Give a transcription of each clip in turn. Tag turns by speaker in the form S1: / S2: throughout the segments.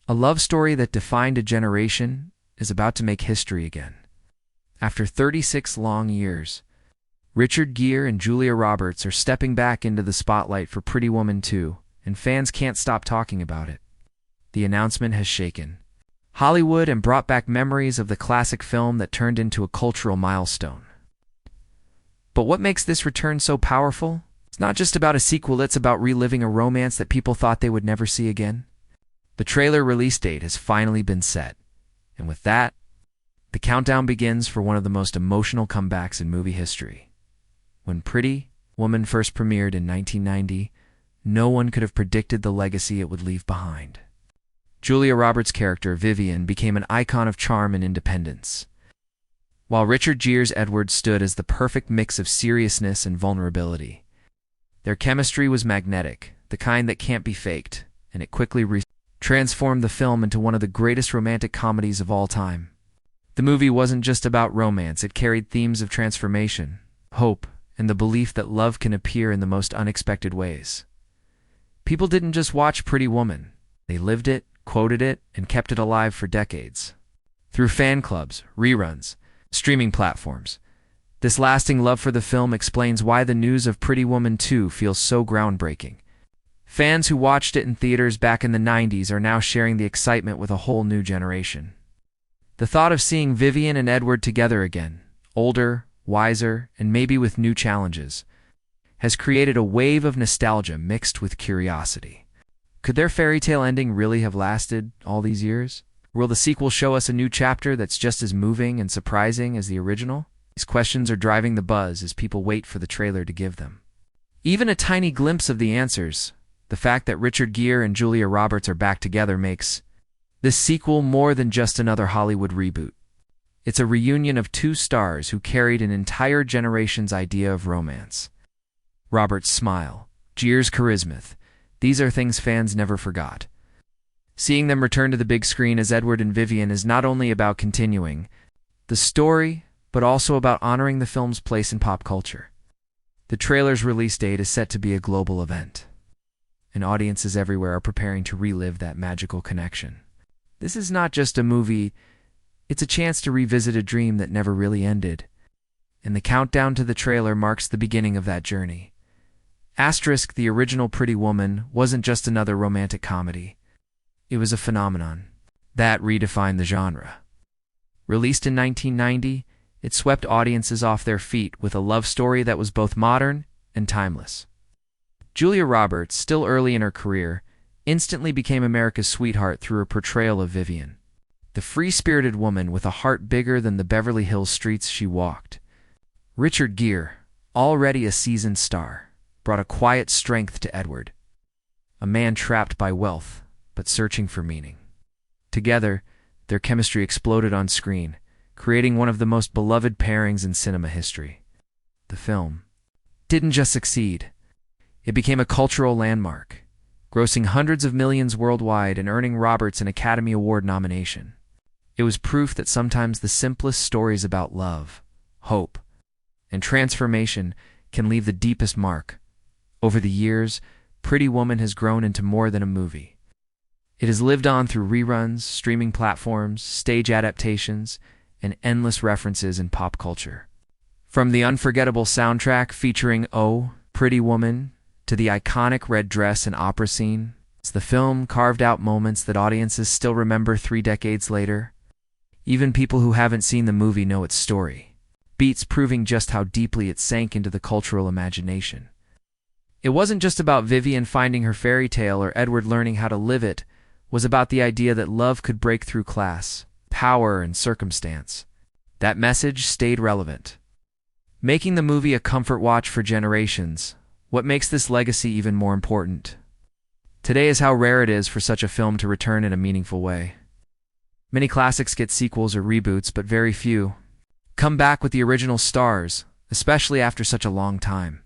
S1: A love story that defined a generation is about to make history again. After 36 long years, Richard Gere and Julia Roberts are stepping back into the spotlight for Pretty Woman 2, and fans can't stop talking about it. The announcement has shaken Hollywood and brought back memories of the classic film that turned into a cultural milestone. But what makes this return so powerful? It's not just about a sequel, it's about reliving a romance that people thought they would never see again. The trailer release date has finally been set, and with that, the countdown begins for one of the most emotional comebacks in movie history. When Pretty Woman first premiered in 1990, no one could have predicted the legacy it would leave behind. Julia Roberts' character, Vivian, became an icon of charm and independence, while Richard Gere's Edward stood as the perfect mix of seriousness and vulnerability. Their chemistry was magnetic, the kind that can't be faked, and it quickly transformed the film into one of the greatest romantic comedies of all time. The movie wasn't just about romance, it carried themes of transformation, hope, and the belief that love can appear in the most unexpected ways. People didn't just watch Pretty Woman, they lived it, quoted it, and kept it alive for decades. Through fan clubs, reruns, streaming platforms, this lasting love for the film explains why the news of Pretty Woman 2 feels so groundbreaking. Fans who watched it in theaters back in the 90s are now sharing the excitement with a whole new generation. The thought of seeing Vivian and Edward together again, older, wiser, and maybe with new challenges, has created a wave of nostalgia mixed with curiosity. Could their fairy tale ending really have lasted all these years? Will the sequel show us a new chapter that's just as moving and surprising as the original? These questions are driving the buzz as people wait for the trailer to give them. Even a tiny glimpse of the answers, the fact that Richard Gere and Julia Roberts are back together, makes this sequel more than just another Hollywood reboot. It's a reunion of two stars who carried an entire generation's idea of romance. Roberts' smile, Gere's charisma, these are things fans never forgot. Seeing them return to the big screen as Edward and Vivian is not only about continuing the story, but also about honoring the film's place in pop culture. The trailer's release date is set to be a global event, and audiences everywhere are preparing to relive that magical connection. This is not just a movie, it's a chance to revisit a dream that never really ended, and the countdown to the trailer marks the beginning of that journey. Asterisk, the original Pretty Woman wasn't just another romantic comedy. It was a phenomenon that redefined the genre. Released in 1990, it swept audiences off their feet with a love story that was both modern and timeless. Julia Roberts, still early in her career, instantly became America's sweetheart through her portrayal of Vivian, the free-spirited woman with a heart bigger than the Beverly Hills streets she walked. Richard Gere, already a seasoned star, brought a quiet strength to Edward, a man trapped by wealth but searching for meaning. Together, their chemistry exploded on screen, creating one of the most beloved pairings in cinema history. The film didn't just succeed, it became a cultural landmark, grossing hundreds of millions worldwide and earning Roberts an Academy Award nomination. It was proof that sometimes the simplest stories about love, hope, and transformation can leave the deepest mark. Over the years, Pretty Woman has grown into more than a movie. It has lived on through reruns, streaming platforms, stage adaptations, and endless references in pop culture. From the unforgettable soundtrack featuring "Oh, Pretty Woman" to the iconic red dress and opera scene, the film carved out moments that audiences still remember 3 decades later. Even people who haven't seen the movie know its story, beats proving just how deeply it sank into the cultural imagination. It wasn't just about Vivian finding her fairy tale or Edward learning how to live it. It was about the idea that love could break through class, power, and circumstance. That message stayed relevant, making the movie a comfort watch for generations. What makes this legacy even more important today is how rare it is for such a film to return in a meaningful way. Many classics get sequels or reboots, but very few come back with the original stars, especially after such a long time.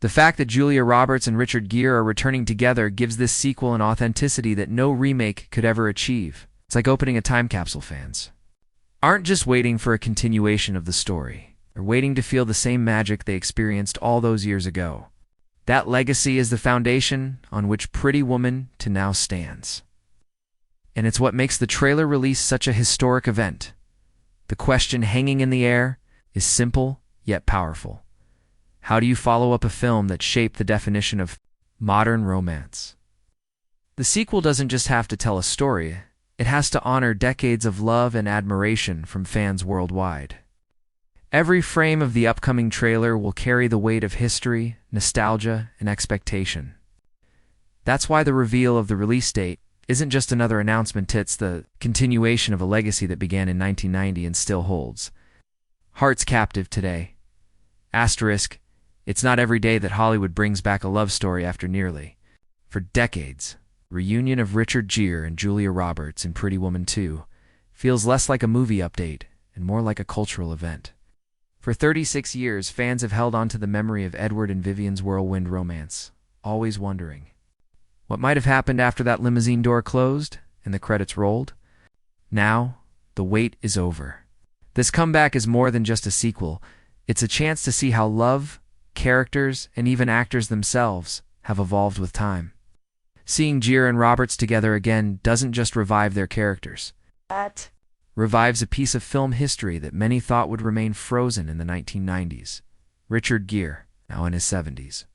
S1: The fact that Julia Roberts and Richard Gere are returning together gives this sequel an authenticity that no remake could ever achieve. It's like opening a time capsule. Fans aren't just waiting for a continuation of the story. They're waiting to feel the same magic they experienced all those years ago. That legacy is the foundation on which Pretty Woman 2 now stands. And it's what makes the trailer release such a historic event. The question hanging in the air is simple yet powerful. How do you follow up a film that shaped the definition of modern romance? The sequel doesn't just have to tell a story, it has to honor decades of love and admiration from fans worldwide. Every frame of the upcoming trailer will carry the weight of history, nostalgia, and expectation. That's why the reveal of the release date isn't just another announcement, it's the continuation of a legacy that began in 1990 and still holds. Hearts captive today. Asterisk, it's not every day that Hollywood brings back a love story after nearly, for decades, reunion of Richard Gere and Julia Roberts in Pretty Woman 2 feels less like a movie update and more like a cultural event. For 36 years, fans have held on to the memory of Edward and Vivian's whirlwind romance, always wondering what might have happened after that limousine door closed and the credits rolled. Now, the wait is over. This comeback is more than just a sequel. It's a chance to see how love, characters, and even actors themselves have evolved with time. Seeing Gere and Roberts together again doesn't just revive their characters. It revives a piece of film history that many thought would remain frozen in the 1990s. Richard Gere, now in his 70s,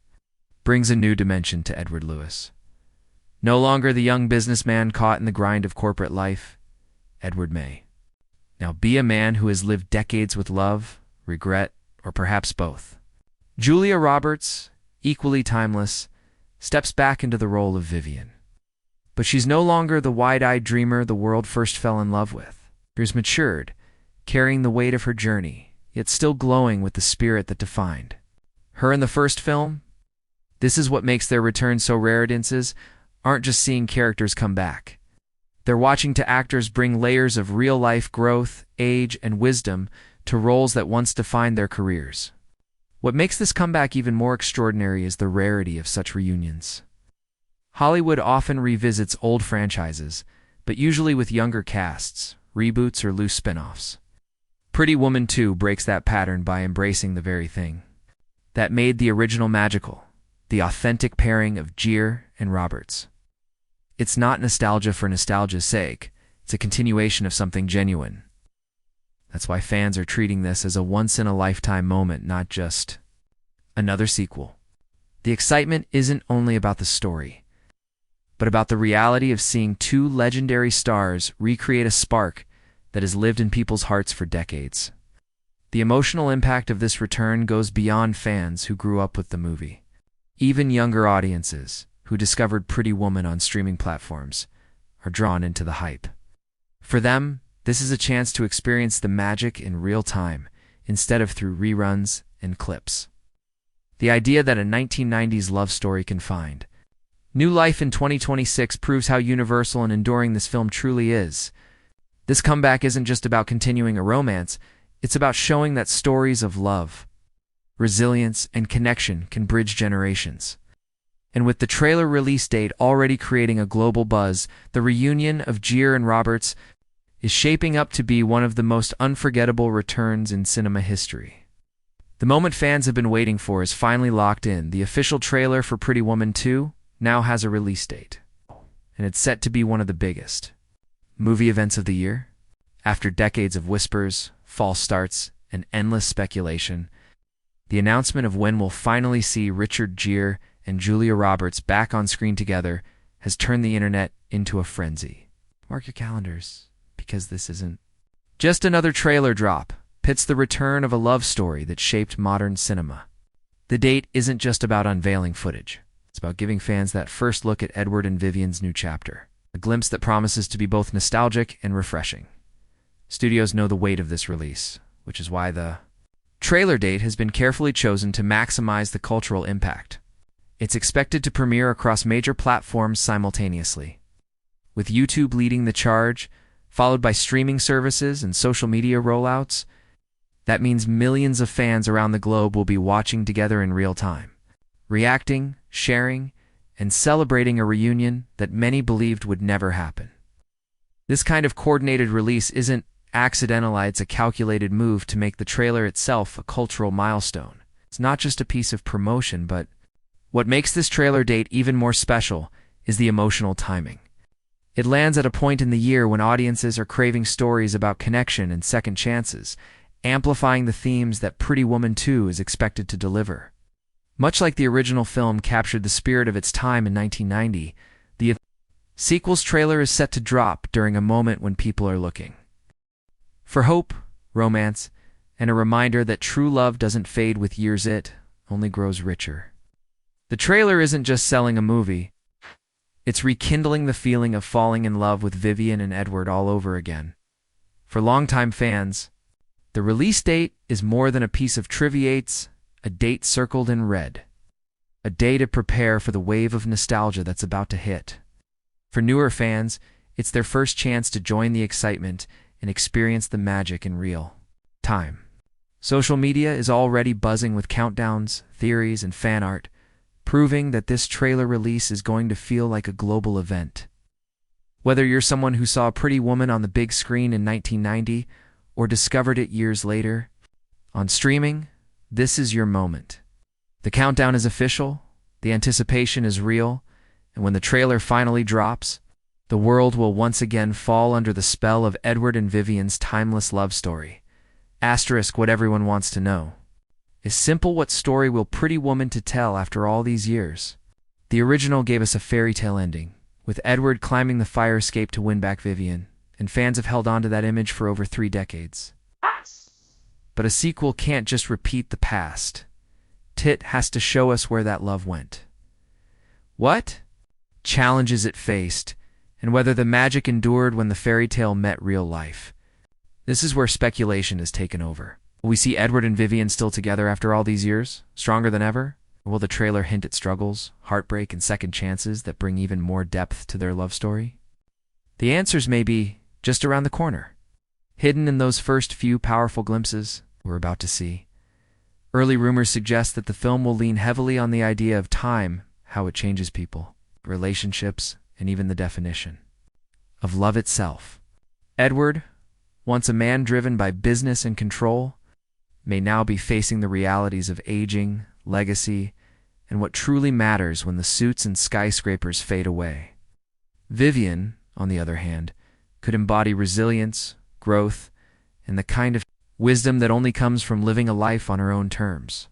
S1: brings a new dimension to Edward Lewis. No longer the young businessman caught in the grind of corporate life, Edward may now be a man who has lived decades with love, regret, or perhaps both. Julia Roberts, equally timeless, steps back into the role of Vivian. But she's no longer the wide-eyed dreamer the world first fell in love with. She's matured, carrying the weight of her journey, yet still glowing with the spirit that defined her in the first film. This is what makes their return so rare. Audiences aren't just seeing characters come back. They're watching to actors bring layers of real-life growth, age, and wisdom to roles that once defined their careers. What makes this comeback even more extraordinary is the rarity of such reunions. Hollywood often revisits old franchises, but usually with younger casts, reboots, or loose spin-offs. Pretty Woman 2 breaks that pattern by embracing the very thing that made the original magical, the authentic pairing of Gere and Roberts. It's not nostalgia for nostalgia's sake, it's a continuation of something genuine. That's why fans are treating this as a once-in-a-lifetime moment, not just another sequel. The excitement isn't only about the story, but about the reality of seeing two legendary stars recreate a spark that has lived in people's hearts for decades. The emotional impact of this return goes beyond fans who grew up with the movie. Even younger audiences, who discovered Pretty Woman on streaming platforms, are drawn into the hype. For them, this is a chance to experience the magic in real time, instead of through reruns and clips. The idea that a 1990s love story can find new life in 2026 proves how universal and enduring this film truly is. This comeback isn't just about continuing a romance, it's about showing that stories of love, resilience, and connection can bridge generations. And with the trailer release date already creating a global buzz, the reunion of Gere and Roberts is shaping up to be one of the most unforgettable returns in cinema history. The moment fans have been waiting for is finally locked in. The official trailer for Pretty Woman 2 now has a release date, and it's set to be one of the biggest movie events of the year. After decades of whispers, false starts, and endless speculation, the announcement of when we'll finally see Richard Gere and Julia Roberts back on screen together has turned the internet into a frenzy. Mark your calendars, because this isn't just another trailer drop. It's the return of a love story that shaped modern cinema. The date isn't just about unveiling footage. It's about giving fans that first look at Edward and Vivian's new chapter, a glimpse that promises to be both nostalgic and refreshing. Studios know the weight of this release, which is why the trailer date has been carefully chosen to maximize the cultural impact. It's expected to premiere across major platforms simultaneously, with YouTube leading the charge, followed by streaming services and social media rollouts. That means millions of fans around the globe will be watching together in real time, reacting, sharing, and celebrating a reunion that many believed would never happen. This kind of coordinated release isn't accidental, it's a calculated move to make the trailer itself a cultural milestone. It's not just a piece of promotion, but what makes this trailer date even more special is the emotional timing. It lands at a point in the year when audiences are craving stories about connection and second chances, amplifying the themes that Pretty Woman 2 is expected to deliver. Much like the original film captured the spirit of its time in 1990, the sequel's trailer is set to drop during a moment when people are looking for hope, romance, and a reminder that true love doesn't fade with years, it only grows richer. The trailer isn't just selling a movie, it's rekindling the feeling of falling in love with Vivian and Edward all over again. For longtime fans, the release date is more than a piece of trivia, it's a date circled in red. A day to prepare for the wave of nostalgia that's about to hit. For newer fans, it's their first chance to join the excitement and experience the magic in real time. Social media is already buzzing with countdowns, theories, and fan art, proving that this trailer release is going to feel like a global event. Whether you're someone who saw Pretty Woman on the big screen in 1990 or discovered it years later on streaming, this is your moment. The countdown is official, the anticipation is real, and when the trailer finally drops, the world will once again fall under the spell of Edward and Vivian's timeless love story. Asterisk what everyone wants to know. Is simple: what story will Pretty Woman to tell after all these years? The original gave us a fairy tale ending, with Edward climbing the fire escape to win back Vivian, and fans have held on to that image for over 3 decades. But a sequel can't just repeat the past. It has to show us where that love went. What challenges it faced, and whether the magic endured when the fairy tale met real life. This is where speculation has taken over. Will we see Edward and Vivian still together after all these years, stronger than ever? Or will the trailer hint at struggles, heartbreak, and second chances that bring even more depth to their love story? The answers may be just around the corner, hidden in those first few powerful glimpses we're about to see. Early rumors suggest that the film will lean heavily on the idea of time, how it changes people, relationships, and even the definition of love itself. Edward, once a man driven by business and control, may now be facing the realities of aging, legacy, and what truly matters when the suits and skyscrapers fade away. Vivian, on the other hand, could embody resilience, growth, and the kind of wisdom that only comes from living a life on her own terms.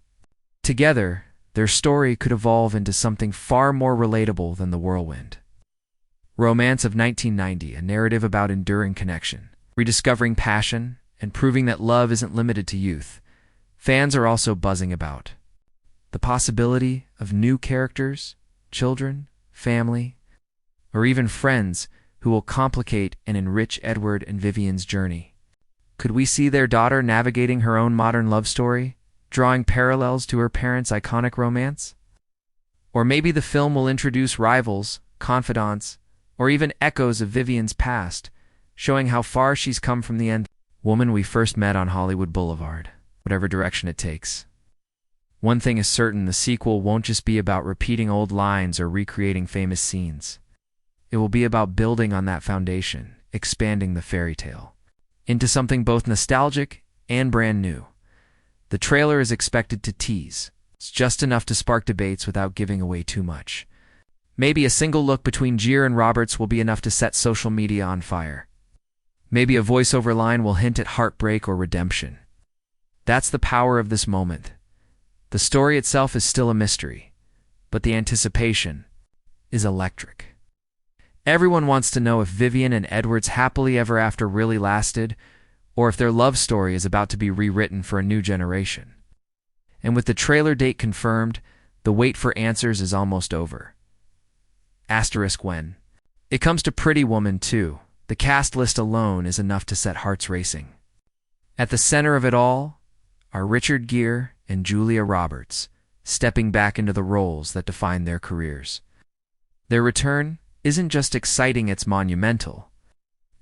S1: Together, their story could evolve into something far more relatable than The Whirlwind. Romance of 1990, a narrative about enduring connection, rediscovering passion, and proving that love isn't limited to youth. Fans are also buzzing about the possibility of new characters, children, family, or even friends who will complicate and enrich Edward and Vivian's journey. Could we see their daughter navigating her own modern love story, drawing parallels to her parents' iconic romance? Or maybe the film will introduce rivals, confidants, or even echoes of Vivian's past, showing how far she's come from the woman we first met on Hollywood Boulevard, whatever direction it takes. One thing is certain: the sequel won't just be about repeating old lines or recreating famous scenes. It will be about building on that foundation, expanding the fairy tale into something both nostalgic and brand new. The trailer is expected to tease. It's just enough to spark debates without giving away too much. Maybe a single look between Gere and Roberts will be enough to set social media on fire. Maybe a voiceover line will hint at heartbreak or redemption. That's the power of this moment. The story itself is still a mystery, but the anticipation is electric. Everyone wants to know if Vivian and Edward's happily ever after really lasted, or if their love story is about to be rewritten for a new generation. And with the trailer date confirmed, the wait for answers is almost over. Asterisk when it comes to Pretty Woman 2, the cast list alone is enough to set hearts racing. At the center of it all are Richard Gere and Julia Roberts, stepping back into the roles that define their careers. Their return isn't just exciting, it's monumental.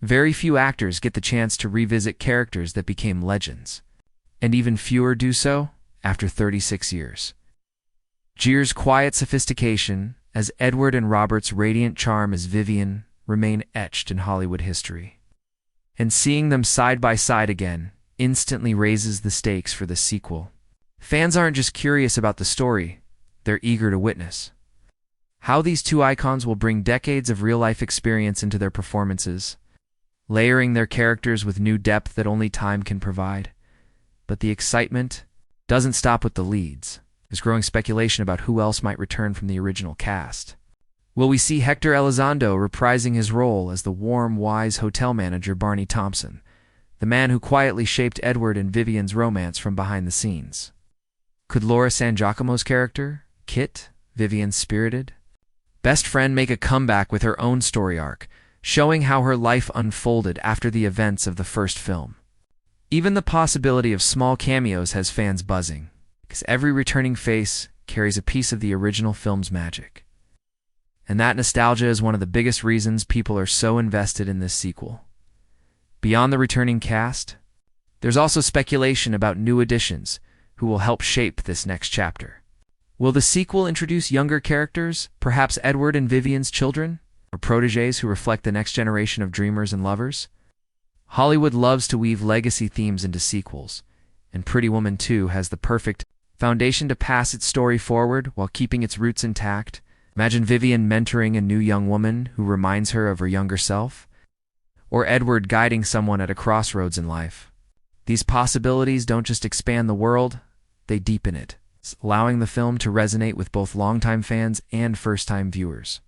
S1: Very few actors get the chance to revisit characters that became legends, and even fewer do so after 36 years. Gere's quiet sophistication as Edward and Robert's radiant charm as Vivian remain etched in Hollywood history. And seeing them side by side again instantly raises the stakes for the sequel. Fans aren't just curious about the story, they're eager to witness How these two icons will bring decades of real-life experience into their performances, layering their characters with new depth that only time can provide. But the excitement doesn't stop with the leads. There's growing speculation about who else might return from the original cast. Will we see Hector Elizondo reprising his role as the warm, wise hotel manager Barney Thompson, the man who quietly shaped Edward and Vivian's romance from behind the scenes? Could Laura San Giacomo's character, Kit, Vivian's spirited best friend, make a comeback with her own story arc, showing how her life unfolded after the events of the first film? Even the possibility of small cameos has fans buzzing, because every returning face carries a piece of the original film's magic. And that nostalgia is one of the biggest reasons people are so invested in this sequel. Beyond the returning cast, there's also speculation about new additions who will help shape this next chapter. Will the sequel introduce younger characters, perhaps Edward and Vivian's children, or protégés who reflect the next generation of dreamers and lovers? Hollywood loves to weave legacy themes into sequels, and Pretty Woman 2 has the perfect foundation to pass its story forward while keeping its roots intact. Imagine Vivian mentoring a new young woman who reminds her of her younger self, or Edward guiding someone at a crossroads in life. These possibilities don't just expand the world, they deepen it, allowing the film to resonate with both longtime fans and first-time viewers.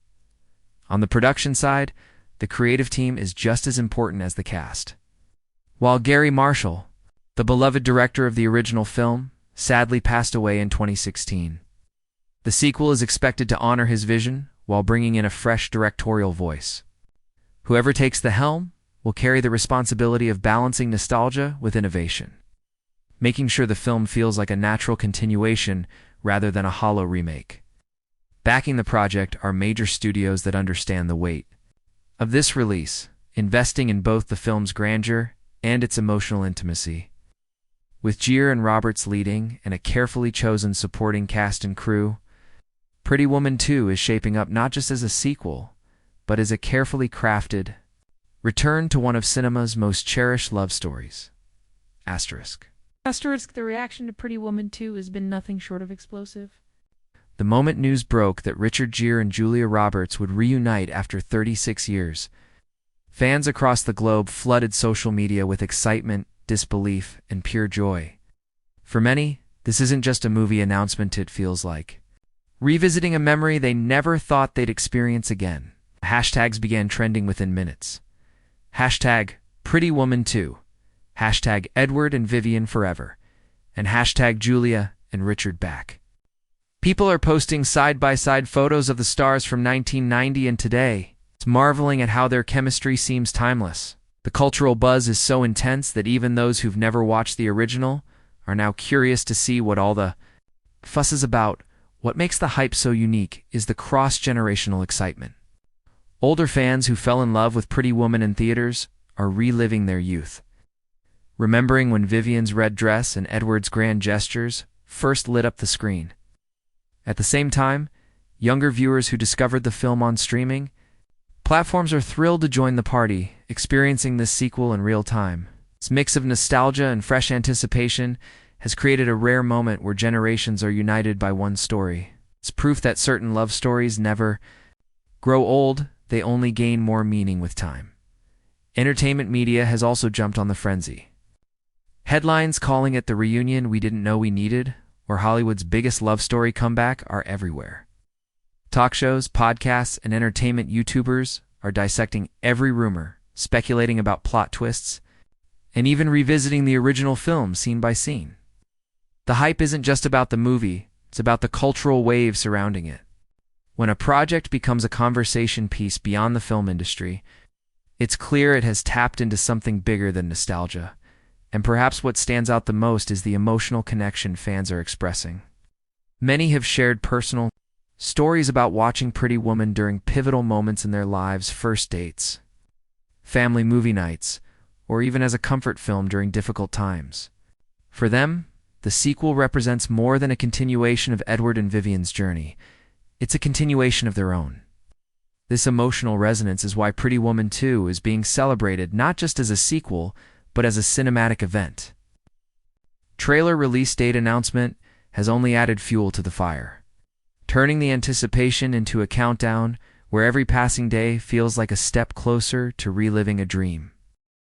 S1: On the production side, the creative team is just as important as the cast. While Gary Marshall, the beloved director of the original film, sadly passed away in 2016, the sequel is expected to honor his vision while bringing in a fresh directorial voice. Whoever takes the helm will carry the responsibility of balancing nostalgia with innovation, making sure the film feels like a natural continuation rather than a hollow remake. Backing the project are major studios that understand the weight of this release, investing in both the film's grandeur and its emotional intimacy. With Gere and Roberts leading and a carefully chosen supporting cast and crew, Pretty Woman 2 is shaping up not just as a sequel, but as a carefully crafted return to one of cinema's most cherished love stories. Asterisk.
S2: The reaction to Pretty Woman 2 has been nothing short of explosive.
S1: The moment news broke that Richard Gere and Julia Roberts would reunite after 36 years, fans across the globe flooded social media with excitement, disbelief, and pure joy. For many, this isn't just a movie announcement, it feels like revisiting a memory they never thought they'd experience again. Hashtags began trending within minutes. Hashtag Pretty Woman 2. Hashtag Edward and Vivian forever. And hashtag Julia and Richard back. People are posting side-by-side photos of the stars from 1990 and today, marveling at how their chemistry seems timeless. The cultural buzz is so intense that even those who've never watched the original are now curious to see what all the fuss is about. What makes the hype so unique is the cross-generational excitement. Older fans who fell in love with Pretty Woman in theaters are reliving their youth, remembering when Vivian's red dress and Edward's grand gestures first lit up the screen. At the same time, younger viewers who discovered the film on streaming platforms are thrilled to join the party, experiencing this sequel in real time. This mix of nostalgia and fresh anticipation has created a rare moment where generations are united by one story. It's proof that certain love stories never grow old, they only gain more meaning with time. Entertainment media has also jumped on the frenzy. Headlines calling it the reunion we didn't know we needed, or Hollywood's biggest love story comeback, are everywhere. Talk shows, podcasts, and entertainment YouTubers are dissecting every rumor, speculating about plot twists, and even revisiting the original film scene by scene. The hype isn't just about the movie, it's about the cultural wave surrounding it. When a project becomes a conversation piece beyond the film industry, it's clear it has tapped into something bigger than nostalgia, and perhaps what stands out the most is the emotional connection fans are expressing. Many have shared personal stories about watching Pretty Woman during pivotal moments in their lives, first dates, family movie nights, or even as a comfort film during difficult times. For them, the sequel represents more than a continuation of Edward and Vivian's journey. It's a continuation of their own. This emotional resonance is why Pretty Woman 2 is being celebrated not just as a sequel, but as a cinematic event. Trailer release date announcement has only added fuel to the fire. turning the anticipation into a countdown where every passing day feels like a step closer to reliving a dream.